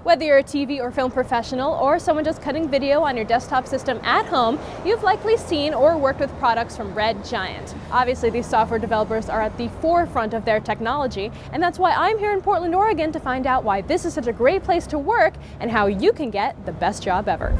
Whether you're a TV or film professional or someone just cutting video on your desktop system at home, you've likely seen or worked with products from Red Giant. Obviously, these software developers are at the forefront of their technology, and that's why I'm here in Portland, Oregon to find out why this is such a great place to work and how you can get the best job ever.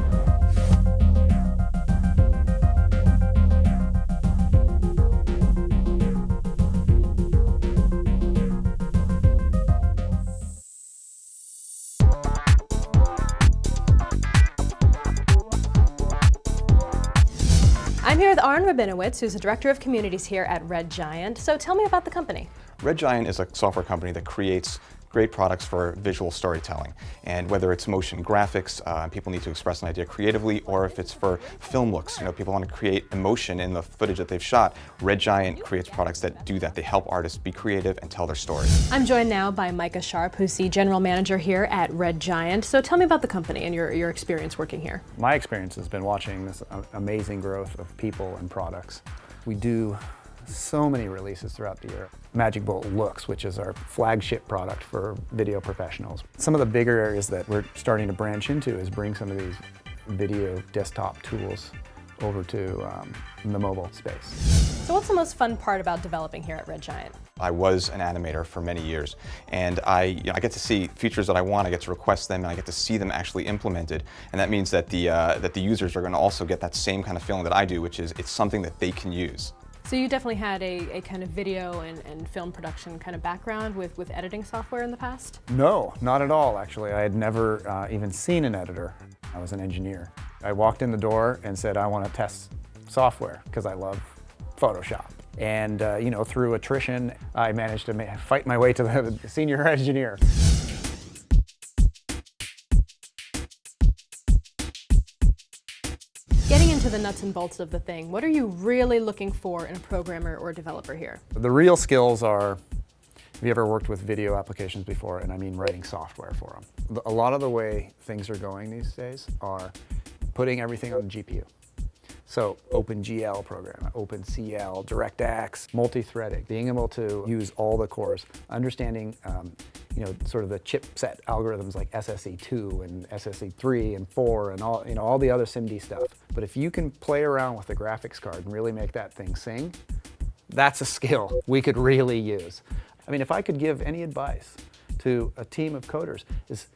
I'm here with Aharon Rabinowitz, who's the Director of Communities here at Red Giant. So tell me about the company. Red Giant is a software company that creates great products for visual storytelling. And whether it's motion graphics, people need to express an idea creatively, or if it's for film looks, people want to create emotion in the footage that they've shot, Red Giant creates products that do that. They help artists be creative and tell their stories. I'm joined now by Micah, who's the General Manager here at Red Giant. So tell me about the company and your experience working here. My experience has been watching this amazing growth of people and products. We do so many releases throughout the year. Magic Bolt Looks, which is our flagship product for video professionals. Some of the bigger areas that we're starting to branch into is bring some of these video desktop tools over to the mobile space. So what's the most fun part about developing here at Red Giant? I was an animator for many years, and I get to see features that I want. I get to request them, and I get to see them actually implemented. And that means that the users are going to also get that same kind of feeling that I do, which is it's something that they can use. So you definitely had a kind of video and film production kind of background with editing software in the past? No, not at all, actually. I had never even seen an editor. I was an engineer. I walked in the door and said, I want to test software because I love Photoshop. And through attrition, I managed to fight my way to the senior engineer. Getting into the nuts and bolts of the thing, what are you really looking for in a programmer or developer here? The real skills are, have you ever worked with video applications before? And I mean writing software for them. A lot of the way things are going these days are putting everything on the GPU. So OpenGL program, OpenCL, DirectX, multi-threading, being able to use all the cores, understanding sort of the chipset algorithms like SSE2 and SSE3 and 4 and all the other SIMD stuff. But if you can play around with the graphics card and really make that thing sing, that's a skill we could really use. I mean, if I could give any advice to a team of coders is,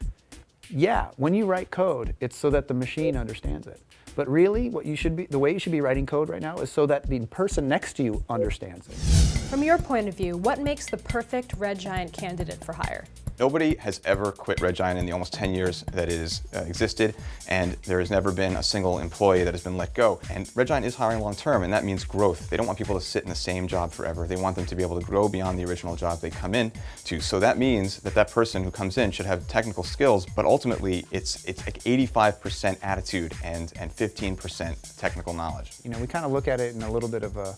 yeah, when you write code, it's so that the machine understands it. But really, the way you should be writing code right now is so that the person next to you understands it. From your point of view, what makes the perfect Red Giant candidate for hire? Nobody has ever quit Red Giant in the almost 10 years that it has existed, and there has never been a single employee that has been let go. And Red Giant is hiring long term, and that means growth. They don't want people to sit in the same job forever. They want them to be able to grow beyond the original job they come in to. So that means that that person who comes in should have technical skills, but ultimately it's like 85% attitude and 15% technical knowledge. We kind of look at it in a little bit of a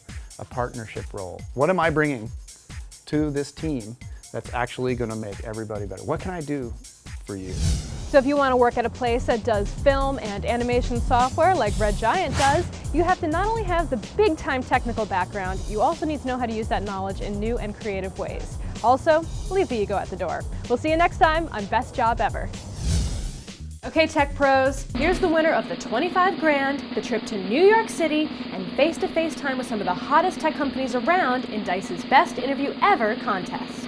partnership role. What am I bringing to this team that's actually going to make everybody better? What can I do for you? So if you want to work at a place that does film and animation software like Red Giant does, you have to not only have the big-time technical background, you also need to know how to use that knowledge in new and creative ways. Also, leave the ego at the door. We'll see you next time on Best Job Ever. Okay, tech pros, here's the winner of the 25 grand, the trip to New York City, and face-to-face time with some of the hottest tech companies around in Dice's Best Interview Ever contest.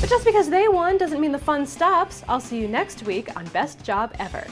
But just because they won doesn't mean the fun stops. I'll see you next week on Best Job Ever.